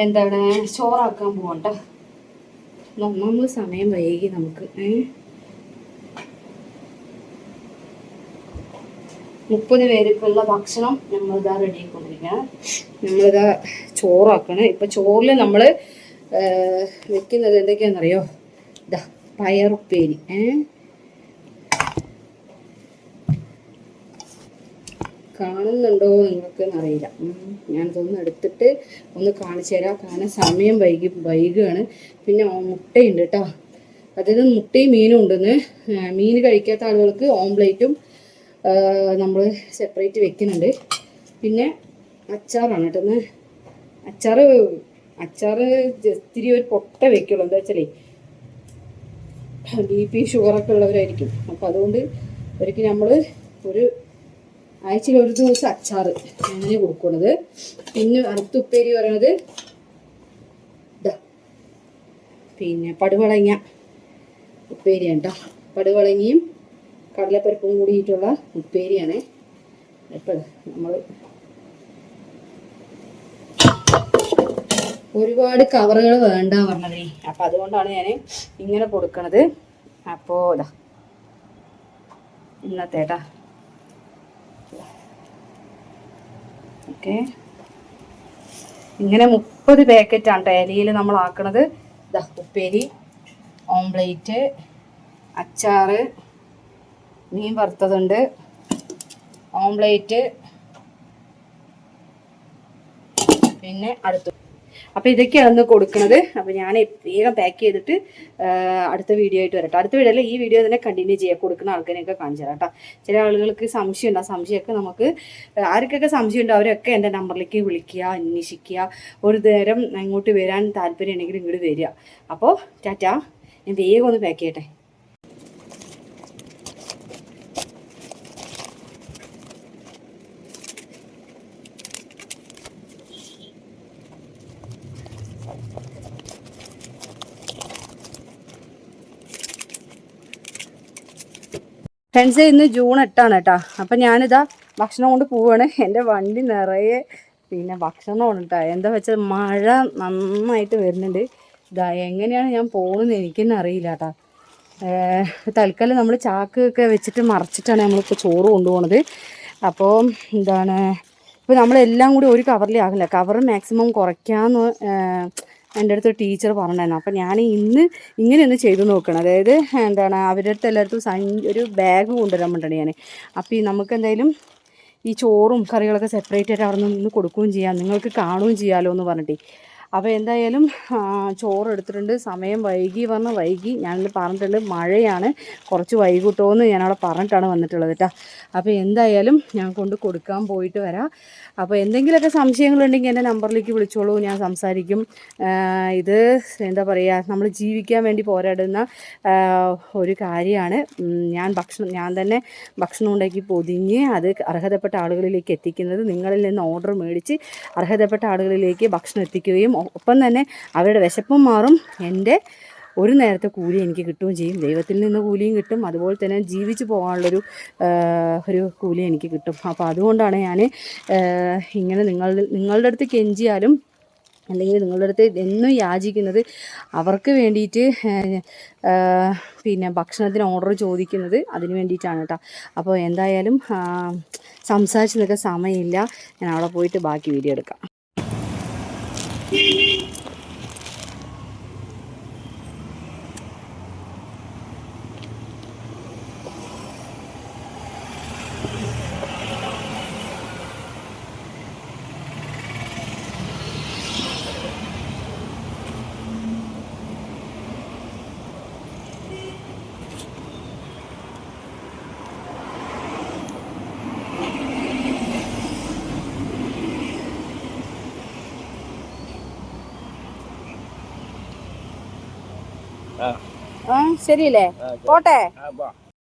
എന്താണ് ചോറാക്കാൻ പോകണ്ട. നമ്മൾ സമയം വൈകി നമുക്ക് 30 പേർക്കുള്ള ഭക്ഷണം നമ്മളിതാ റെഡി ആയിക്കൊണ്ടിരിക്കണം. നമ്മളിതാ ചോറാക്കണം. ഇപ്പം ചോറിൽ നമ്മൾ വെക്കുന്നത് എന്തൊക്കെയാണെന്നറിയോ? ഇതാ പയറുപ്പേരി. കാണുന്നുണ്ടോ നിങ്ങൾക്ക് അറിയില്ല. ഞാനിതൊന്ന് എടുത്തിട്ട് ഒന്ന് കാണിച്ചു തരാം. കാരണം സമയം വൈകുകയാണ്. പിന്നെ മുട്ടയുണ്ട് കേട്ടോ. അതിന് മുട്ടയും മീനും ഉണ്ടെന്ന്. മീൻ കഴിക്കാത്ത ആളുകൾക്ക് ഓംപ്ലേറ്റും നമ്മൾ സെപ്പറേറ്റ് വെക്കുന്നുണ്ട്. പിന്നെ അച്ചാറാണ് കേട്ടൊന്ന്. അച്ചാറ് ഇത്തിരി ഒരു പൊട്ട വെക്കുള്ളൂ. എന്താ വെച്ചാലേ BP ഷുഗറൊക്കെ ഉള്ളവരായിരിക്കും. അപ്പം അതുകൊണ്ട് ഒരിക്കൽ നമ്മൾ ഒരു ആഴ്ചയിൽ ഒരു ദിവസം അച്ചാറ് അങ്ങനെ കൊടുക്കുന്നത്. പിന്നെ അടുത്ത ഉപ്പേരി പറയണത് ഇതാ പിന്നെ പടുവളങ്ങ ഉപ്പേരിയാണ് കേട്ടോ. പടുവളങ്ങയും കടലപ്പരിപ്പും കൂടിയിട്ടുള്ള ഉപ്പേരിയാണ്. ഇപ്പം നമ്മൾ ഒരുപാട് കവറുകൾ വേണ്ട പറഞ്ഞതേ. അപ്പം അതുകൊണ്ടാണ് ഞാൻ ഇങ്ങനെ കൊടുക്കണത്. അപ്പോൾ ഇതാ ഇന്നത്തെ കേട്ടോ. ഓക്കെ, ഇങ്ങനെ 30 പാക്കറ്റാണ് ടേലിയിൽ നമ്മൾ ആക്കണത്. ഇതാ ഉപ്പേരി, ഓംപ്ലേറ്റ്, അച്ചാറ്, മീൻ വറുത്തതുണ്ട്, ഓംപ്ലേറ്റ്, പിന്നെ അടുത്ത്. അപ്പോൾ ഇതൊക്കെയാണ് കൊടുക്കുന്നത്. അപ്പോൾ ഞാൻ വേഗം പാക്ക് ചെയ്തിട്ട് അടുത്ത വീഡിയോ ആയിട്ട് വരട്ടെ. അടുത്ത വീഡിയോയിൽ ഈ വീഡിയോ തന്നെ കണ്ടിന്യൂ ചെയ്യുക. കൊടുക്കുന്ന ആൾക്കാരെയൊക്കെ കാണിച്ചു തരാം കേട്ടോ. ചില ആളുകൾക്ക് സംശയം ഉണ്ട്. ആ സംശയമൊക്കെ നമുക്ക് ആർക്കൊക്കെ സംശയം ഉണ്ട് അവരൊക്കെ എൻ്റെ നമ്പറിലേക്ക് വിളിക്കുക, അന്വേഷിക്കുക. ഒരു നേരം ഇങ്ങോട്ട് വരാൻ താല്പര്യം ഉണ്ടെങ്കിൽ ഇങ്ങോട്ട് വരിക. അപ്പോൾ ടാറ്റാ, ഞാൻ വേഗം ഒന്ന് പാക്ക് ചെയ്യട്ടെ. ഫ്രണ്ട്സ്, ഇന്ന് ജൂൺ 8 കേട്ടോ. അപ്പം ഞാനിതാ ഭക്ഷണം കൊണ്ട് പോവുകയാണ്. എൻ്റെ വണ്ടി നിറയെ പിന്നെ ഭക്ഷണമാണ് കേട്ടോ. എന്താ വെച്ചാൽ മഴ നന്നായിട്ട് വരുന്നുണ്ട്. ഇതാ എങ്ങനെയാണ് ഞാൻ പോകുന്നത് എനിക്ക് തന്നെ അറിയില്ല കേട്ടോ. തൽക്കാലം നമ്മൾ ചാക്കൊക്കെ വെച്ചിട്ട് മറച്ചിട്ടാണ് നമ്മളിപ്പോൾ ചോറ് കൊണ്ടുപോകുന്നത്. അപ്പോൾ എന്താണ് ഇപ്പോൾ നമ്മളെല്ലാം കൂടി ഒരു കവറിൽ ആകില്ല. കവർ മാക്സിമം കുറയ്ക്കാമെന്ന് എൻ്റെ അടുത്ത് ടീച്ചർ പറഞ്ഞിരുന്നു. അപ്പം ഞാൻ ഇന്ന് ഇങ്ങനെയൊന്ന് ചെയ്തു നോക്കണം. അതായത് എന്താണ് അവരുടെ അടുത്ത് എല്ലായിടത്തും ഒരു ബാഗ് കൊണ്ടുവരാൻ വേണ്ടിയാണ് ഞാൻ. അപ്പോൾ നമുക്ക് എന്തായാലും ഈ ചോറും കറികളൊക്കെ സെപ്പറേറ്റ് ആയിട്ട് അവിടെ നിന്ന് കൊടുക്കുകയും ചെയ്യാം, നിങ്ങൾക്ക് കാണുകയും ചെയ്യാമല്ലോ എന്ന് പറഞ്ഞിട്ട്. അപ്പോൾ എന്തായാലും ചോറ് എടുത്തിട്ടുണ്ട്. സമയം വൈകി ഞാനിന്ന് പറഞ്ഞിട്ടുണ്ട് മഴയാണ്, കുറച്ച് വൈകിട്ടോ എന്ന് ഞാനവിടെ പറഞ്ഞിട്ടാണ് വന്നിട്ടുള്ളത് കേട്ടോ. അപ്പോൾ എന്തായാലും ഞാൻ കൊണ്ട് കൊടുക്കാൻ പോയിട്ട് വരാം. അപ്പോൾ എന്തെങ്കിലുമൊക്കെ സംശയങ്ങളുണ്ടെങ്കിൽ എൻ്റെ നമ്പറിലേക്ക് വിളിച്ചോളൂ, ഞാൻ സംസാരിക്കും. ഇത് എന്താ പറയുക, നമ്മൾ ജീവിക്കാൻ വേണ്ടി പോരാടുന്ന ഒരു കാര്യമാണ്. ഞാൻ തന്നെ ഭക്ഷണം ഉണ്ടാക്കി പൊതിഞ്ഞ് അത് അർഹതപ്പെട്ട ആളുകളിലേക്ക് എത്തിക്കുന്നത്. നിങ്ങളിൽ നിന്ന് ഓർഡർ മേടിച്ച് അർഹതപ്പെട്ട ആളുകളിലേക്ക് ഭക്ഷണം എത്തിക്കുകയും ഒപ്പം തന്നെ അവരുടെ വിശപ്പും മാറും, എൻ്റെ ഒരു നേരത്തെ കൂലി എനിക്ക് കിട്ടുകയും ചെയ്യും. ദൈവത്തിൽ നിന്ന് കൂലിയും കിട്ടും, അതുപോലെ തന്നെ ജീവിച്ചു പോകാനുള്ളൊരു ഒരു കൂലി എനിക്ക് കിട്ടും. അപ്പോൾ അതുകൊണ്ടാണ് ഞാൻ ഇങ്ങനെ നിങ്ങളുടെ അടുത്ത് കെഞ്ചിയാലും അല്ലെങ്കിൽ നിങ്ങളുടെ അടുത്ത് എന്നും യാചിക്കുന്നത് അവർക്ക് വേണ്ടിയിട്ട് പിന്നെ ഭക്ഷണത്തിന് ഓർഡർ ചോദിക്കുന്നത് അതിന് വേണ്ടിയിട്ടാണ് കേട്ടോ. അപ്പോൾ എന്തായാലും സംസാരിച്ച് നിൽക്കാൻ സമയമില്ല. ഞാൻ അവിടെ പോയിട്ട് ബാക്കി വീഡിയോ എടുക്കാം. ശരിയല്ലേ, പോട്ടെ.